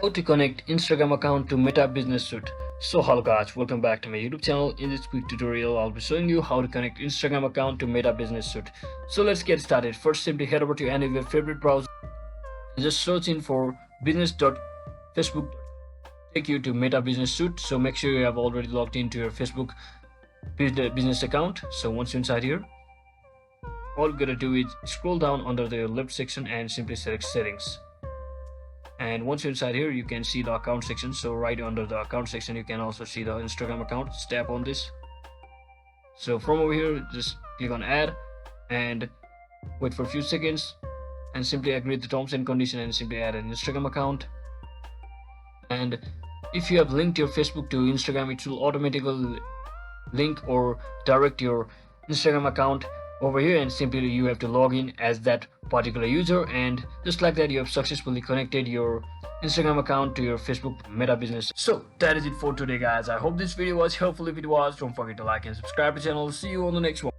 How to connect Instagram account to Meta Business Suite. So hello guys, welcome back to my YouTube channel. In this quick tutorial, I'll be showing you how to connect Instagram account to Meta Business Suite. So let's get started. First, simply head over to any of your favorite browser and just search in for business.facebook.com. Take you to Meta Business Suite. So make sure you have already logged into your Facebook business account. So once you're inside here, all you gotta do is scroll down under the left section and simply select settings. And once you're inside here, you can see the account section. So right under the account section, you can also see the Instagram account. Just tap on this. So from over here, just click on add and wait for a few seconds and simply agree to the terms and condition and simply add an Instagram account. And if you have linked your Facebook to Instagram, it will automatically link or direct your Instagram account over here, and simply you have to log in as that particular user, and just like that you have successfully connected your Instagram account to your Facebook Meta Business. So that is it for today guys. I hope this video was helpful. If it was, don't forget to like and subscribe to the channel. See you on the next one.